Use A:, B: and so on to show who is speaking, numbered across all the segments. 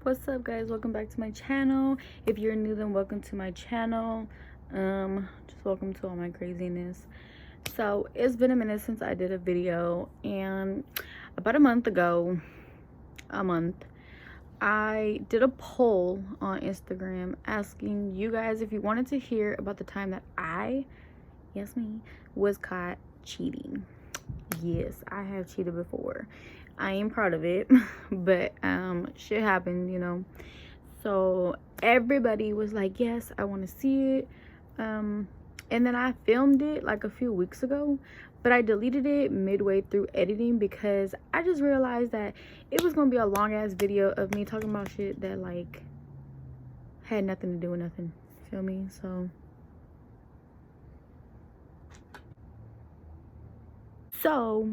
A: What's up, guys? Welcome back to my channel. If you're new, then welcome to my channel. Just welcome to all my craziness. So it's been a minute since I did a video, and about a month ago, I did a poll on Instagram asking you guys if you wanted to hear about the time that yes me, was caught cheating. Yes, I have cheated before. I am proud of it, but shit happened, So everybody was like, yes, I want to see it. And then I filmed it like a few weeks ago, but I deleted it midway through editing because I just realized that it was gonna be a long ass video of me talking about shit that like had nothing to do with nothing. Feel me? So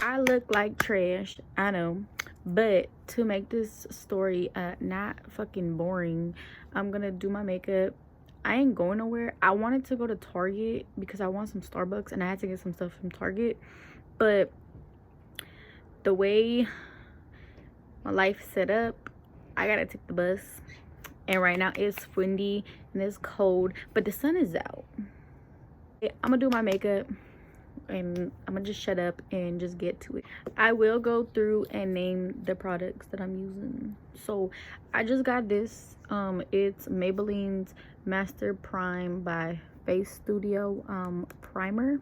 A: I look like trash, I know, but to make this story not fucking boring, I'm gonna do my makeup. I ain't going nowhere. I wanted to go to Target because I want some Starbucks and I had to get some stuff from Target, but the way my life set up, I gotta take the bus, and right now it's windy and it's cold, but the sun is out. I'm gonna do my makeup and I'm gonna just shut up and just get to it. I will go through and name the products that I'm using. So I just got this. It's Maybelline's Master Prime by Face Studio primer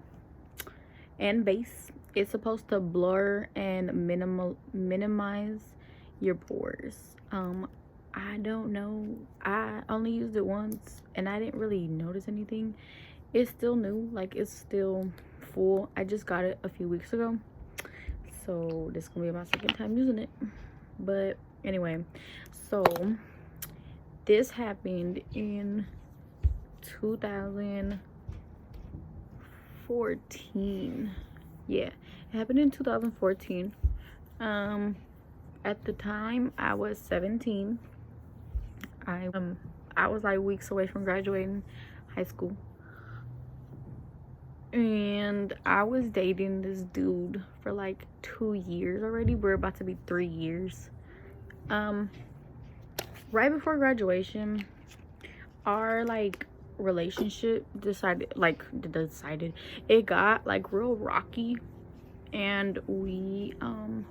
A: and base. It's supposed to blur and minimize your pores. I don't know, I only used it once and I didn't really notice anything. It's still new, like it's still full. I just got it a few weeks ago, so this is gonna be my second time using it. But anyway, so this happened in 2014. Yeah, it happened in 2014. At the time I was 17. I was like weeks away from graduating high school, and I was dating this dude for like 2 years already. We're about to be 3 years. Right before graduation, our like relationship decided it got like real rocky, and we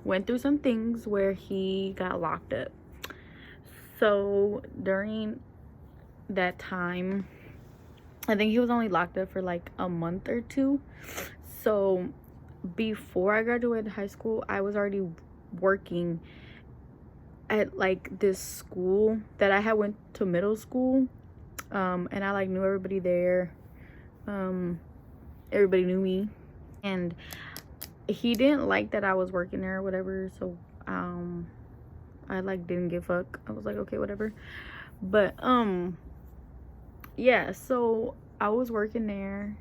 A: went through some things where he got locked up. So during that time, I think he was only locked up for like a month or two. So before I graduated high school, I was already working at like this school that I had went to middle school, and I like knew everybody there. Everybody knew me, and he didn't like that I was working there or whatever. So I like didn't give a fuck. I was like, okay, whatever. But yeah, so I was working there,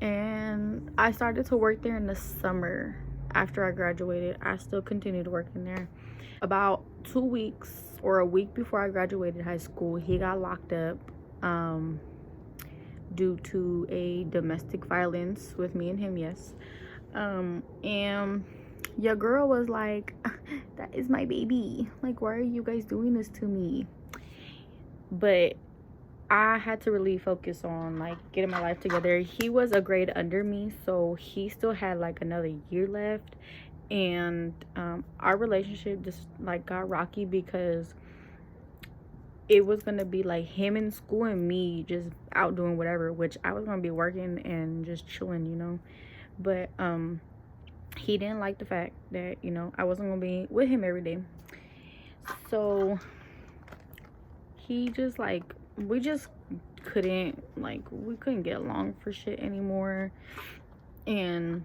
A: and I started to work there in the summer. After I graduated, I still continued working there. About 2 weeks or a week before I graduated high school, he got locked up due to a domestic violence with me and him. Yes. And your girl was like, that is my baby, like, why are you guys doing this to me? But I had to really focus on like getting my life together. He was a grade under me, so he still had like another year left, and our relationship just like got rocky because it was gonna be like him in school and me just out doing whatever, which I was gonna be working and just chilling. But he didn't like the fact that I wasn't gonna be with him every day. So he just like, we couldn't get along for shit anymore, and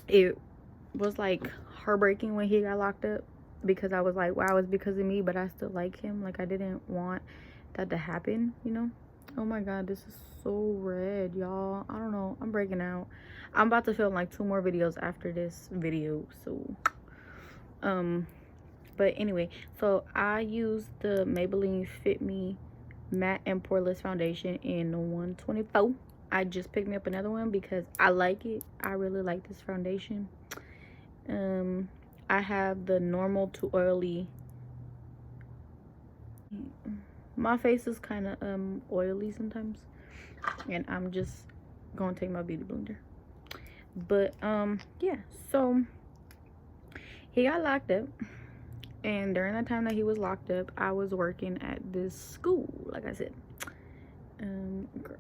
A: it was like heartbreaking when he got locked up, because I was like, wow, it's because of me, but I still like him. Like, I didn't want that to happen. Oh my god, this is so red, y'all. I don't know, I'm breaking out. I'm about to film like 2 more videos after this video, so but anyway, so I used the Maybelline Fit Me Matte and Poreless foundation in 124. I just picked me up another one because I like it. I really like this foundation. I have the normal to oily My face is kind of oily sometimes, and I'm just gonna take my beauty blender. But yeah, so he got locked up, and during the time that he was locked up, I was working at this school. Like I said,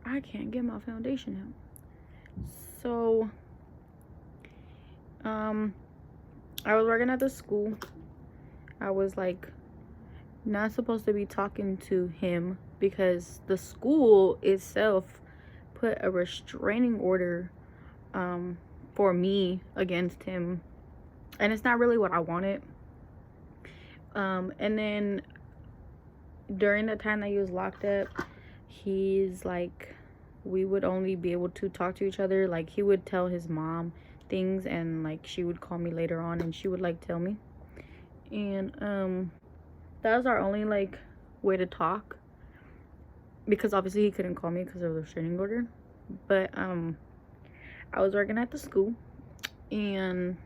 A: I can't get my foundation out. So I was working at the school. I was like not supposed to be talking to him because the school itself put a restraining order for me against him, and it's not really what I wanted. And then during the time that he was locked up, he's like, we would only be able to talk to each other. Like, he would tell his mom things, and like she would call me later on and she would like tell me, and that was our only like way to talk, because obviously he couldn't call me because of the restraining order. But I was working at the school, and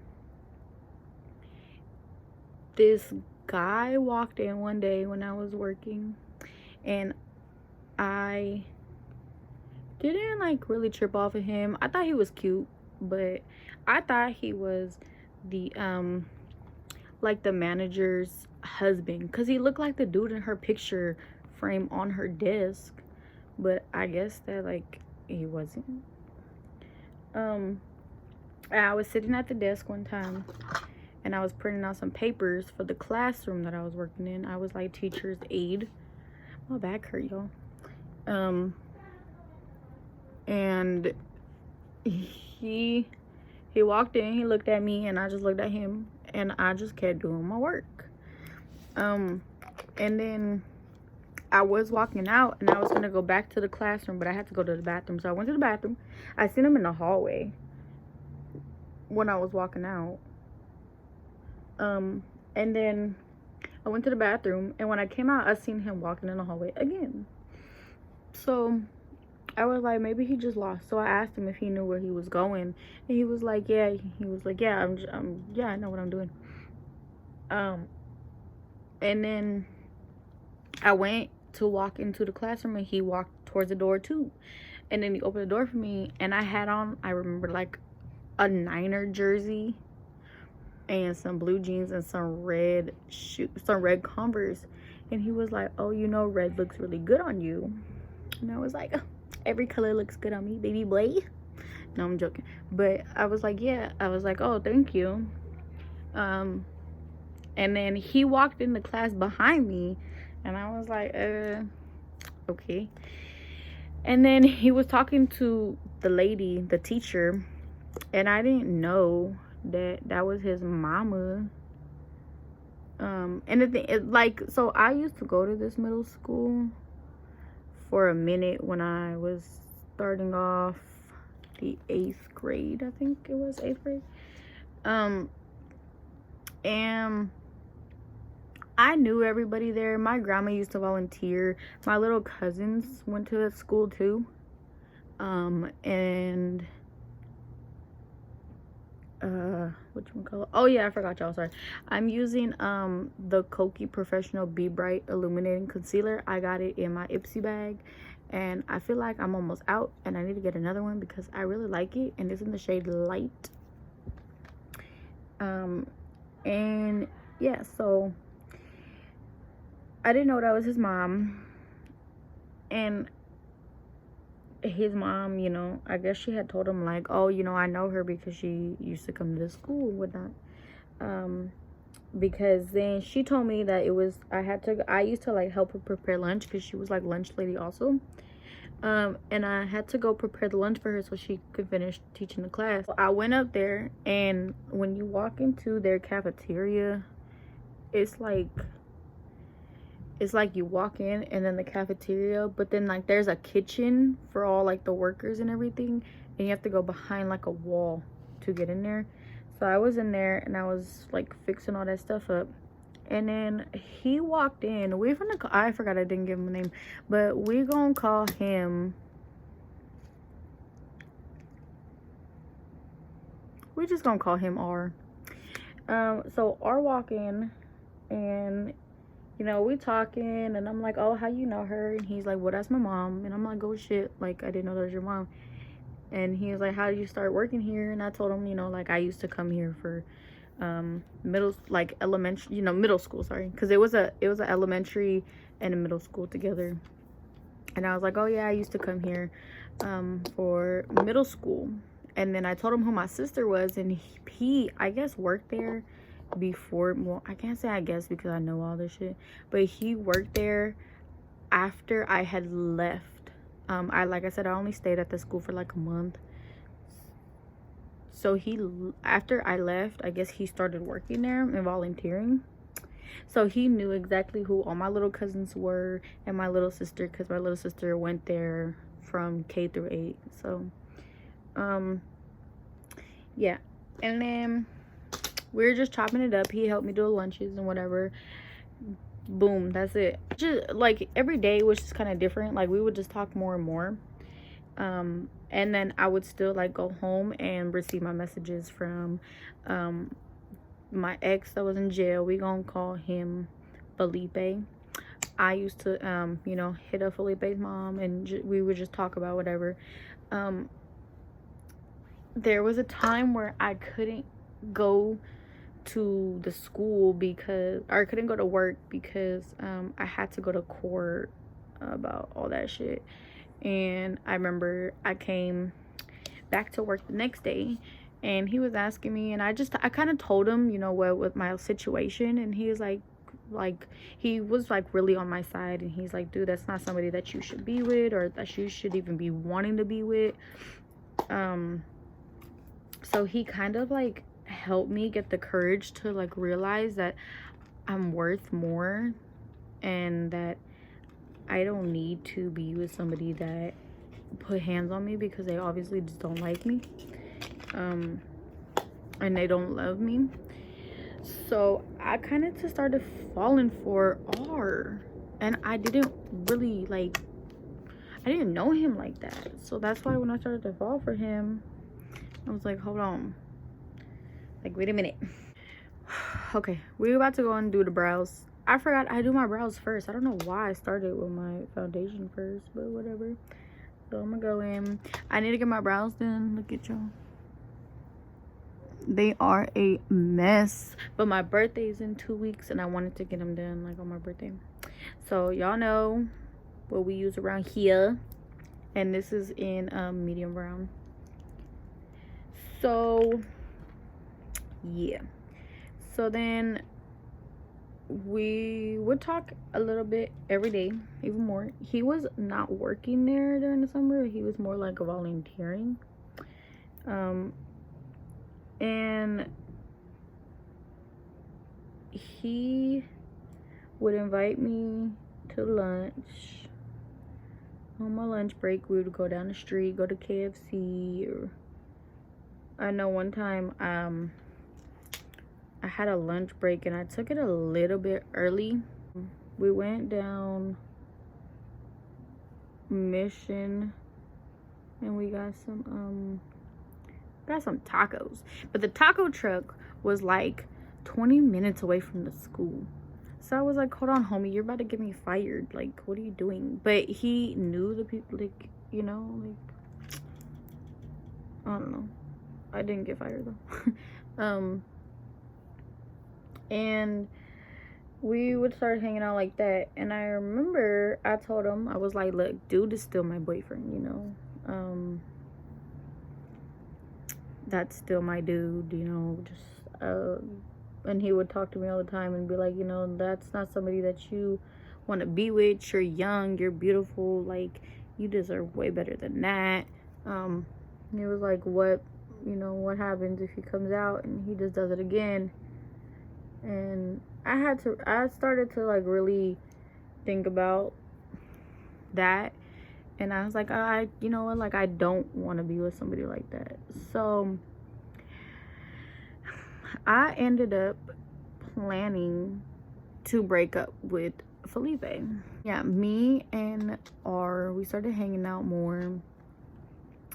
A: this guy walked in one day when I was working, and I didn't like really trip off of him. I thought he was cute, but I thought he was the like the manager's husband, because he looked like the dude in her picture frame on her desk. But I guess that like he wasn't. I was sitting at the desk one time, and I was printing out some papers for the classroom that I was working in. I was like teacher's aide. My back hurt, y'all. And he walked in, he looked at me, and I just looked at him, and I just kept doing my work. And then I was walking out, and I was gonna go back to the classroom, but I had to go to the bathroom. So I went to the bathroom. I seen him in the hallway when I was walking out. And then I went to the bathroom, and when I came out, I seen him walking in the hallway again. So I was like, maybe he just lost. So I asked him if he knew where he was going, and he was like, yeah. He was like, yeah, yeah, I know what I'm doing. And then I went to walk into the classroom, and he walked towards the door too. And then he opened the door for me, and I had on, I remember, like a Niner jersey and some blue jeans and some red Converse. And he was like, oh, you know, red looks really good on you. And I was like, every color looks good on me, baby boy. No, I'm joking. But I was like, yeah. I was like, oh, thank you. And then he walked in the class behind me, and I was like, okay. And then he was talking to the lady, the teacher, and I didn't know that was his mama. And the thing, like, so I used to go to this middle school for a minute when I was starting off the 8th grade. I think it was 8th grade. And I knew everybody there. My grandma used to volunteer. My little cousins went to that school too. And whatchamacallit? Oh yeah, I forgot, y'all. Sorry. I'm using the Kokie Professional Be Bright Illuminating Concealer. I got it in my Ipsy bag, and I feel like I'm almost out, and I need to get another one because I really like it, and it's in the shade Light. And yeah, so I didn't know that was his mom. And his mom, you know, I guess she had told him like, oh, you know, I know her because she used to come to the school and whatnot. Because then she told me that it was, I used to like help her prepare lunch because she was like lunch lady also. And I had to go prepare the lunch for her so she could finish teaching the class. So I went up there, and when you walk into their cafeteria, it's like you walk in and then the cafeteria, but then like there's a kitchen for all like the workers and everything, and you have to go behind like a wall to get in there. So I was in there, and I was like fixing all that stuff up, and then he walked in. I forgot I didn't give him a name, but we gonna call him, we're just gonna call him R. So R walked in, and you know, we talking, and I'm like, oh, how you know her? And he's like, well, that's my mom. And I'm like, oh shit, like I didn't know that was your mom. And he was like, how did you start working here? And I told him, you know, like I used to come here for middle school, sorry, because it was a elementary and a middle school together. And I was like, oh yeah, I used to come here for middle school. And then I told him who my sister was, and he I guess worked there before. Well, I can't say I guess because I know all this shit, but he worked there after I had left. Like I said, I only stayed at the school for like a month. So after I left, I guess he started working there and volunteering. So he knew exactly who all my little cousins were and my little sister, because my little sister went there from K through 8. So yeah. And then we were just chopping it up. He helped me do lunches and whatever. Boom, that's it. Just like every day was just kind of different. Like we would just talk more and more. And then I would still like go home and receive my messages from my ex that was in jail. We gonna call him Felipe. I used to you know, hit up Felipe's mom, and we would just talk about whatever. There was a time where I couldn't go to the school or I couldn't go to work because I had to go to court about all that shit. And I remember I came back to work the next day, and he was asking me, and I kind of told him, you know, what with my situation. And he was like he was like really on my side, and he's like, dude, that's not somebody that you should be with, or that you should even be wanting to be with. So he kind of like helped me get the courage to like realize that I'm worth more, and that I don't need to be with somebody that put hands on me, because they obviously just don't like me, and they don't love me. So I kind of just started falling for R, and I didn't really like, I didn't know him like that. So that's why when I started to fall for him, I was like, hold on, like, wait a minute. Okay, we're about to go and do the brows. I forgot I do my brows first. I don't know why I started with my foundation first, but whatever. So I'm gonna go in. I need to get my brows done. Look at y'all. They are a mess. But my birthday is in 2 weeks, and I wanted to get them done like on my birthday. So y'all know what we use around here. And this is in medium brown. So yeah. So then we would talk a little bit every day, even more. He was not working there during the summer. He was more like volunteering. And he would invite me to lunch. On my lunch break, we would go down the street, go to KFC. Or I know one time I had a lunch break, and I took it a little bit early. We went down Mission, and we got some tacos. But the taco truck was like 20 minutes away from the school. So I was like, hold on, homie, you're about to get me fired. Like, what are you doing? But he knew the people, like, you know, like, I don't know. I didn't get fired though. And we would start hanging out like that. And I remember I told him, I was like, look, dude is still my boyfriend, you know. That's still my dude, you know. Just and he would talk to me all the time and be like, you know, that's not somebody that you want to be with. You're young, you're beautiful, like, you deserve way better than that. He was like, what, you know, what happens if he comes out and he just does it again? And I started to like really think about that. And I was like, you know what, like, I don't want to be with somebody like that. So I ended up planning to break up with Felipe. Yeah, me and we started hanging out more,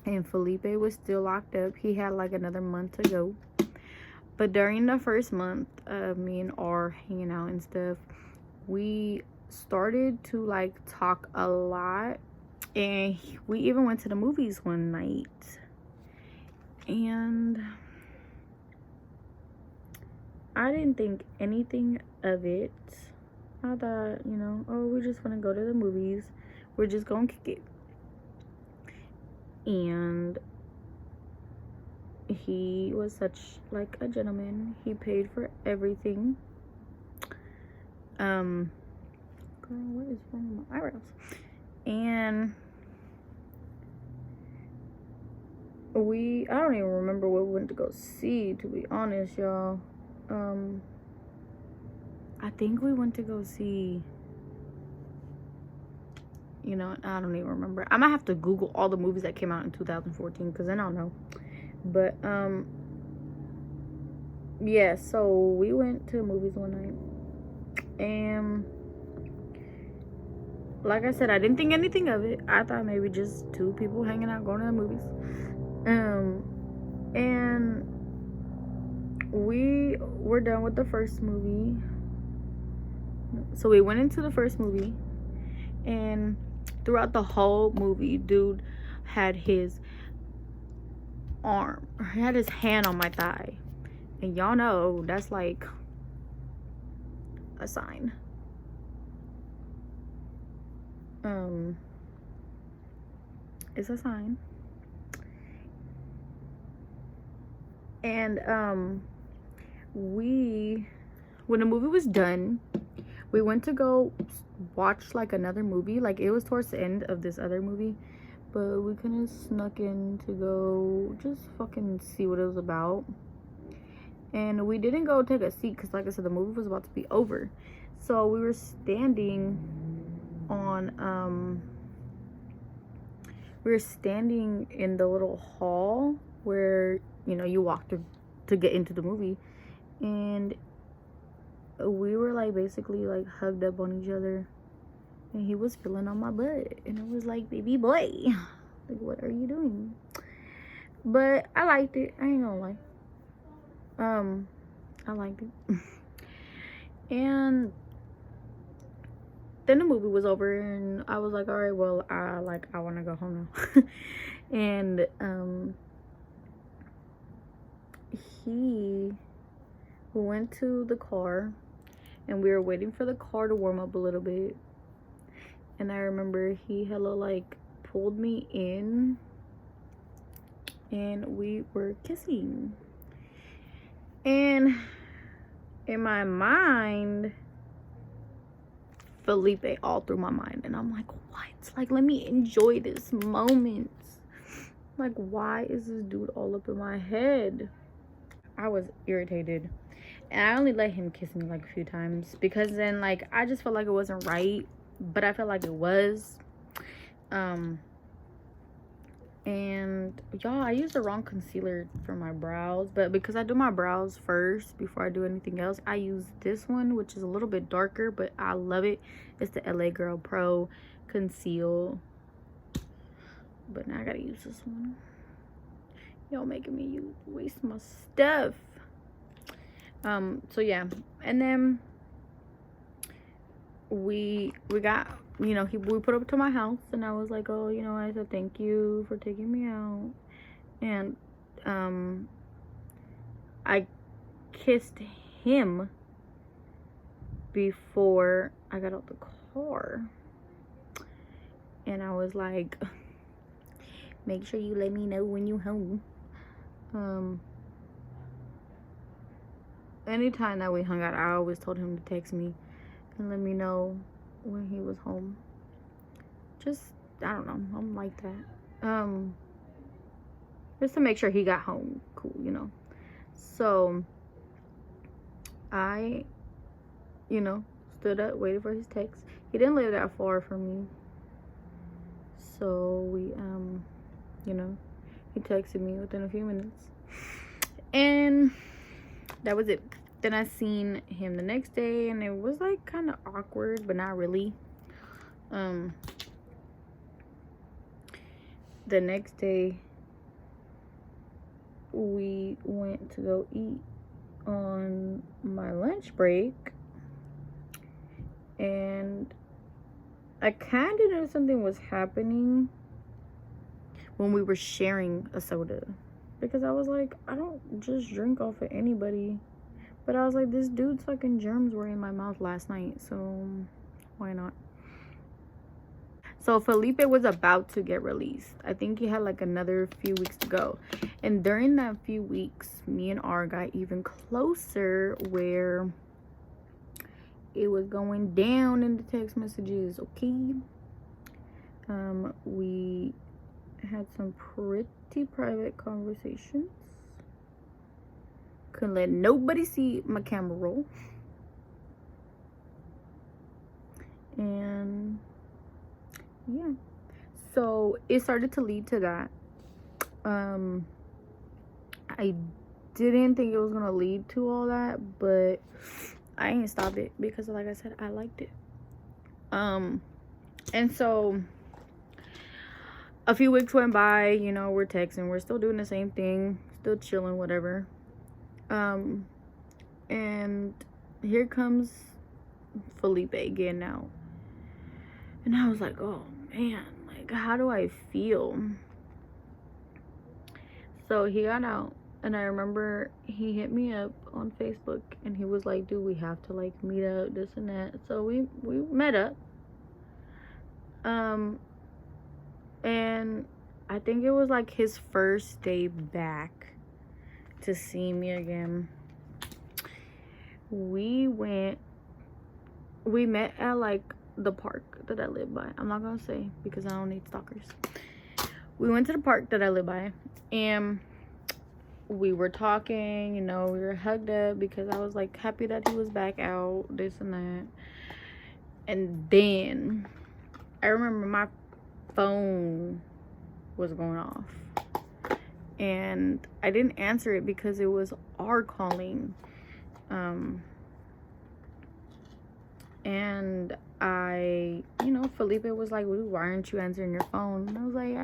A: and Felipe was still locked up. He had like another month to go. But during the first month of me and R hanging out and stuff, we started to like talk a lot, and we even went to the movies one night. And I didn't think anything of it. I thought, you know, oh, we're just gonna go to the movies, we're just gonna kick it. And he was such like a gentleman. He paid for everything. Girl, what is wrong with my eyebrows? And I don't even remember what we went to go see, to be honest, y'all. I think we went to go see, you know, I don't even remember. I might have to Google all the movies that came out in 2014, because then I'll know. But yeah, so we went to the movies one night, and like I said, I didn't think anything of it. I thought maybe just two people hanging out going to the movies. And we were done with the first movie. So we went into the first movie, and throughout the whole movie, dude had his hand on my thigh. And y'all know that's like a sign. It's a sign. And when the movie was done, we went to go watch like another movie. Like it was towards the end of this other movie, but we kind of snuck in to go just fucking see what it was about. And we didn't go take a seat because, like I said, the movie was about to be over. So we were standing on we were standing in the little hall where, you know, you walk through to get into the movie. And we were like basically like hugged up on each other, and he was feeling on my butt, and I was like, baby boy, like, what are you doing? But I liked it. I ain't gonna lie. I liked it. And then the movie was over, and I was like, all right, well, I want to go home now. And he went to the car, and we were waiting for the car to warm up a little bit. And I remember he hella like pulled me in, and we were kissing. And in my mind, Felipe all through my mind, and I'm like, what? Like, let me enjoy this moment. Like, why is this dude all up in my head? I was irritated, and I only let him kiss me like a few times, because then like I just felt like it wasn't right, but I felt like it was. And y'all, I used the wrong concealer for my brows, but because I do my brows first before I do anything else, I use this one, which is a little bit darker, but I love it. It's the LA Girl Pro Conceal, but now I gotta use this one. Y'all making me waste my stuff. So yeah, and then we got, you know, we put up to my house, and I was like, oh, you know, I said thank you for taking me out. And I kissed him before I got out the car, and I was like, make sure you let me know when you home. Anytime that we hung out, I always told him to text me and let me know when he was home. Just, I don't know, I'm like that. Just to make sure he got home cool, you know. So I, you know, stood up, waited for his text. He didn't live that far from me, so we you know, he texted me within a few minutes, and that was it. Then I seen him the next day, and it was like kind of awkward, but not really. The next day we went to go eat on my lunch break, And I kind of knew something was happening when we were sharing a soda, because I was like, I don't just drink off of anybody. But I was like, this dude's fucking germs were in my mouth last night, so why not? So Felipe was about to get released. I think he had like another few weeks to go. And during that few weeks, me and R got even closer, where it was going down in the text messages, okay? We had some pretty private conversations. Couldn't let nobody see my camera roll. And yeah, so it started to lead to that. I didn't think it was gonna lead to all that, but I ain't stopped it because, like I said, I liked it. And so a few weeks went by, you know, we're texting, we're still doing the same thing, still chilling, whatever. And here comes Felipe again now. And I was like, oh man, like, how do I feel? So he got out, and I remember he hit me up on Facebook, and he was like, dude, we have to like meet up, this and that. So we met up. And I think it was like his first day back to see me again. We met at like the park that I live by. I'm not gonna say because I don't need stalkers. We went to the park that I live by, and we were talking, you know, we were hugged up because I was like happy that he was back out, this and that. And then I remember my phone was going off, and I didn't answer it because it was R calling. And you know, Felipe was like, why aren't you answering your phone? And I was like,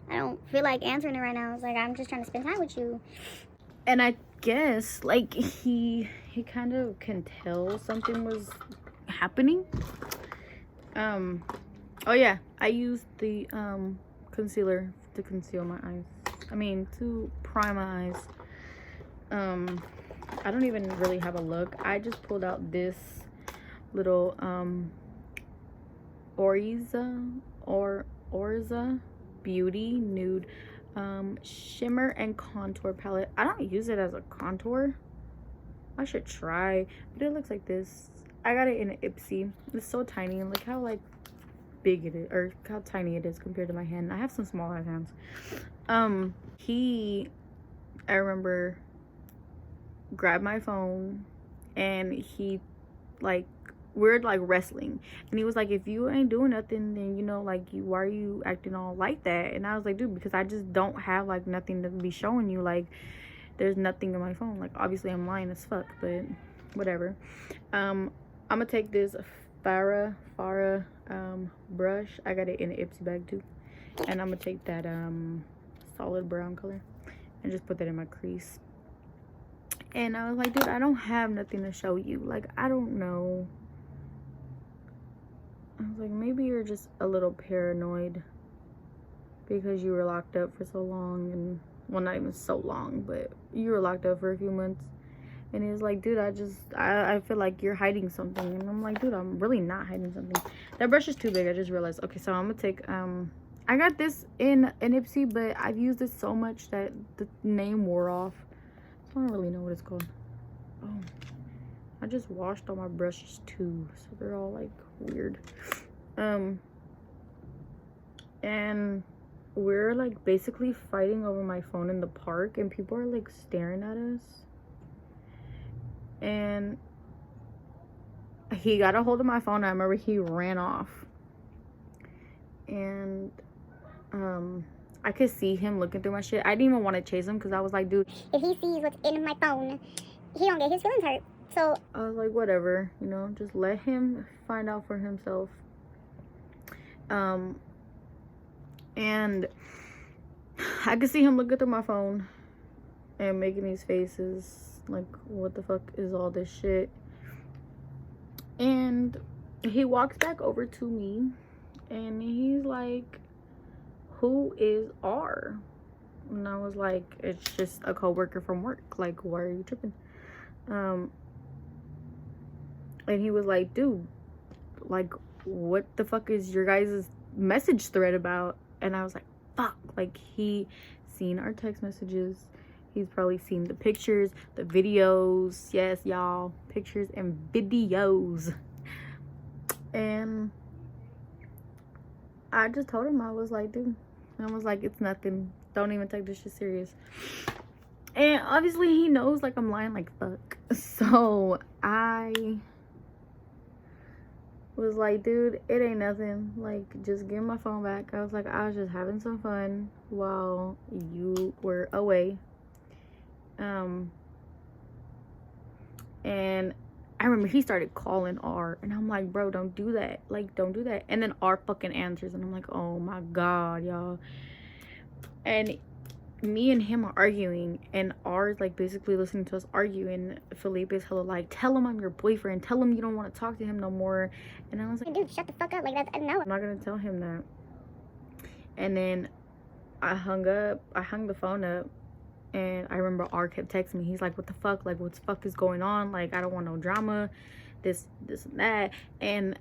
B: I don't feel like answering it right now. I was like, I'm just trying to spend time with you.
A: And I guess like he kind of can tell something was happening. Oh yeah, I used the concealer to conceal my eyes. I mean, to prime my eyes. I don't even really have a look. I just pulled out this little Orza Beauty Nude shimmer and contour palette. I don't use it as a contour. I should try, but it looks like this. I got it in an Ipsy. It's so tiny, and look how like big it is, or how tiny it is compared to my hand. I have some smaller hands. I remember grabbed my phone, and he like, we're like wrestling, and he was like, if you ain't doing nothing, then, you know, like, why are you acting all like that? And I was like, dude, because I just don't have like nothing to be showing you. Like, there's nothing in my phone. Like, obviously I'm lying as fuck, but whatever. I'm gonna take this Farah brush. I got it in an Ipsy bag too, and I'm gonna take that solid brown color and just put that in my crease. And I was like, dude, I don't have nothing to show you. Like, I don't know. I was like, maybe you're just a little paranoid because you were locked up for so long. And, well, not even so long, but you were locked up for a few months. And he was like, dude, I feel like you're hiding something. And I'm like, dude, I'm really not hiding something. That brush is too big. I just realized. Okay, so I'm gonna take, I got this in an Ipsy, but I've used it so much that the name wore off. So I don't really know what it's called. Oh, I just washed all my brushes too, so they're all like weird. And we're like basically fighting over my phone in the park, and people are like staring at us. And he got a hold of my phone. I remember he ran off, and I could see him looking through my shit. I didn't even want to chase him because I was like, dude,
B: if he sees what's in my phone, he don't get his feelings hurt. So
A: I was like, whatever, you know, just let him find out for himself. And I could see him looking through my phone and making these faces like, what the fuck is all this shit? And he walks back over to me and he's like, who is R? And I was like, it's just a coworker from work. Like, why are you tripping? And he was like, dude, like, what the fuck is your guys' message thread about? And I was like, fuck. Like, he seen our text messages. He's probably seen the pictures, the videos. Yes, y'all, pictures and videos. And I just told him, I was like, dude, I was like, it's nothing. Don't even take this shit serious. And obviously he knows, like, I'm lying like fuck. So I was like, dude, it ain't nothing. Like, just give my phone back. I was like, I was just having some fun while you were away. And I remember he started calling R, and I'm like, bro, don't do that. Like, don't do that. And then R fucking answers, and I'm like, oh my god, y'all. And me and him are arguing, and R is like basically listening to us argue, and Felipe is hella like, tell him I'm your boyfriend, tell him you don't want to talk to him no more. And I was like,
B: dude, shut the fuck up. Like, that's, no,
A: I'm not gonna tell him that. And then I hung the phone up, and I remember R kept texting me. He's like, what the fuck? Like, what the fuck is going on? Like, I don't want no drama, this and that. And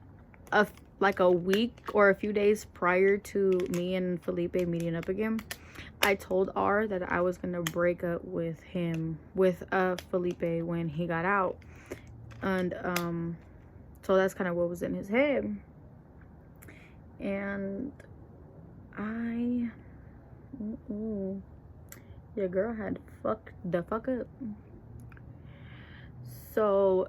A: like a week or a few days prior to me and Felipe meeting up again, I told R that I was gonna break up with him, with Felipe, when he got out. And so that's kind of what was in his head. And your girl had fucked the fuck up. So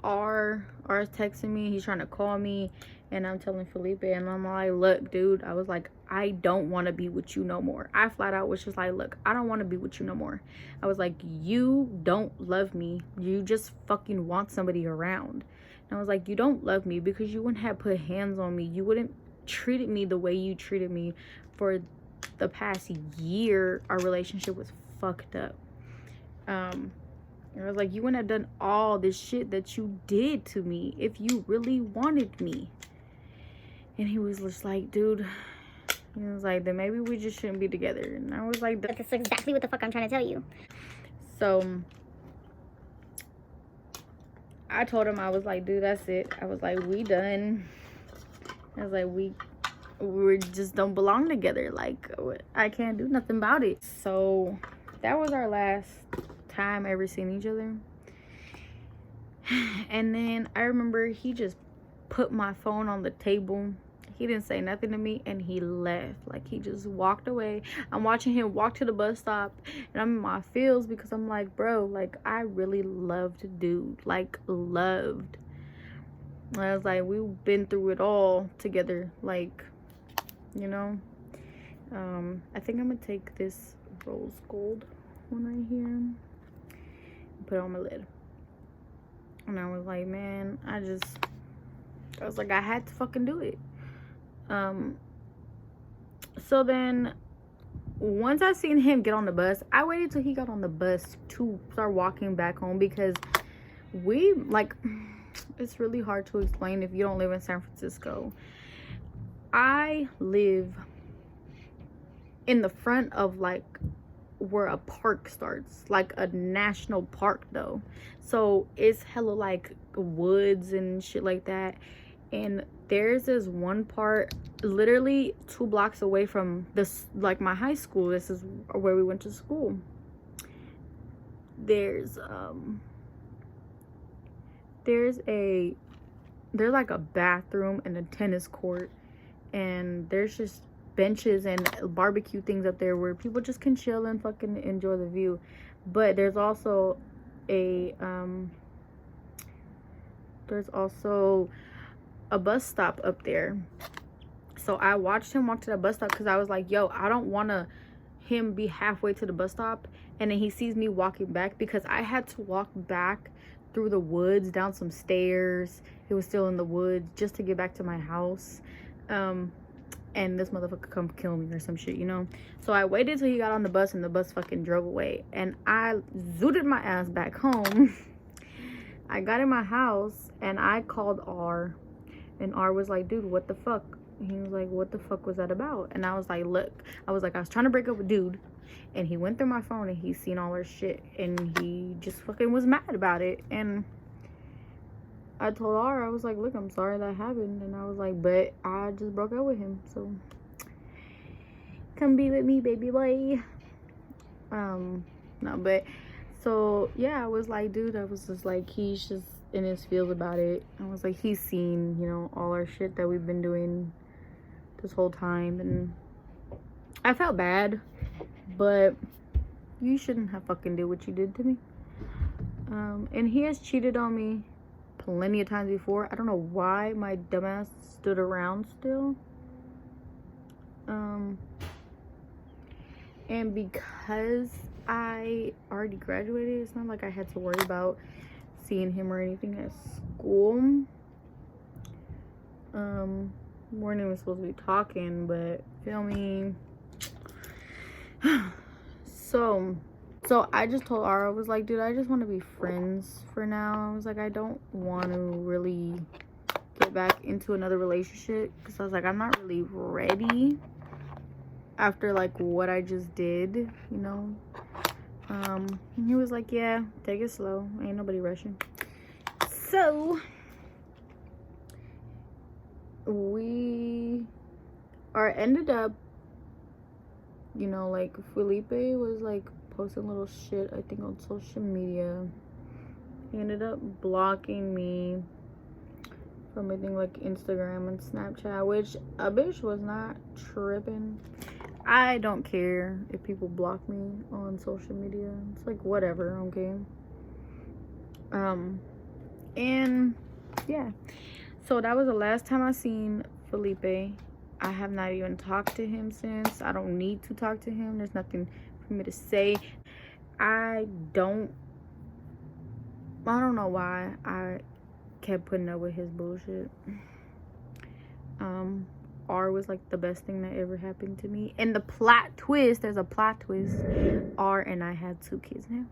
A: R's texting me, he's trying to call me, and I'm telling Felipe, and I'm like, look, dude, I was like, I don't want to be with you no more. I flat out was just like, look, I don't want to be with you no more. I was like, you don't love me. You just fucking want somebody around. And I was like, you don't love me because you wouldn't have put hands on me. You wouldn't treated me the way you treated me for the past year. Our relationship was fucked up. I was like, you wouldn't have done all this shit that you did to me if you really wanted me. And he was just like, dude, he was like, then maybe we just shouldn't be together. And I was like,
B: that's exactly what the fuck I'm trying to tell you.
A: So I told him, I was like, dude, that's it. I was like, we done. I was like, we just don't belong together. Like, I can't do nothing about it. So that was our last time ever seeing each other. And then I remember he just put my phone on the table. He didn't say nothing to me, and he left. Like, he just walked away. I'm watching him walk to the bus stop, and I'm in my feels because I'm like, bro, like, I really loved dude. Like, loved. I was like, we've been through it all together. Like, you know. I think I'm gonna take this rose gold one right here and put it on my lid. And I was like, man, I was like, I had to fucking do it. So then once I seen him get on the bus, I waited till he got on the bus to start walking back home, because we, like, it's really hard to explain if you don't live in San Francisco. I live in the front of, like, where a park starts, like a national park though. So it's hella like woods and shit like that. And there's this one part literally 2 blocks away from this, like, my high school. This is where we went to school. There's like a bathroom and a tennis court, and there's just benches and barbecue things up there where people just can chill and fucking enjoy the view. But there's also a bus stop up there. So I watched him walk to the bus stop because I was like, yo, I don't want him be halfway to the bus stop and then he sees me walking back, because I had to walk back through the woods, down some stairs. It was still in the woods, just to get back to my house. And this motherfucker come kill me or some shit, you know. So I waited till he got on the bus, and the bus fucking drove away, and I zooted my ass back home. I got in my house and I called R, and R was like, dude, what the fuck? He was like, what the fuck was that about? And I was like, look, I was trying to break up with dude, and he went through my phone and he seen all our shit, and he just fucking was mad about it. And I told R, I was like, look, I'm sorry that happened. And I was like, but I just broke up with him, so come be with me, baby boy. No, but so yeah, I was like, dude, I was just like, he's just in his feels about it. I was like, he's seen, you know, all our shit that we've been doing this whole time, and I felt bad, but you shouldn't have fucking did what you did to me. And he has cheated on me plenty of times before. I don't know why my dumbass stood around still. And because I already graduated, it's not like I had to worry about seeing him or anything at school. Weren't even supposed to be talking, but feel me. So I just told Ara, I was like, dude, I just want to be friends for now. I was like, I don't want to really get back into another relationship, because I was like, I'm not really ready after like what I just did, you know. And he was like, yeah, take it slow, ain't nobody rushing. So we ended up, you know, like Felipe was like posting little shit, I think, on social media. He ended up blocking me from, I think, like Instagram and Snapchat, which a bitch was not tripping. I don't care if people block me on social media. It's like, whatever, okay? And yeah, so that was the last time I seen Felipe. I have not even talked to him since. I don't need to talk to him. There's nothing for me to say. I don't know why I kept putting up with his bullshit. R was like the best thing that ever happened to me. And the plot twist, there's a plot twist. R and I had 2 kids now.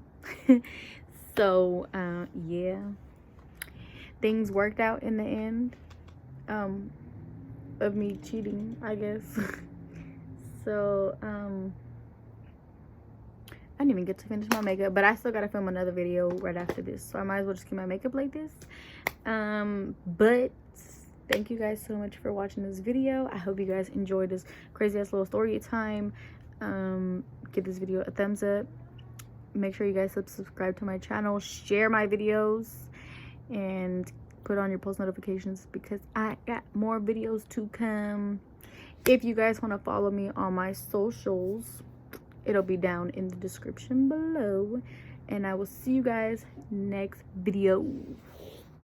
A: So yeah, things worked out in the end, of me cheating, I guess. So I didn't even get to finish my makeup, but I still gotta film another video right after this, so I might as well just keep my makeup like this. But thank you guys so much for watching this video. I hope you guys enjoyed this crazy ass little story time. Give this video a thumbs up. Make sure you guys subscribe to my channel, share my videos, and put on your post notifications, because I got more videos to come. If you guys want to follow me on my socials, it'll be down in the description below, and I will see you guys next video.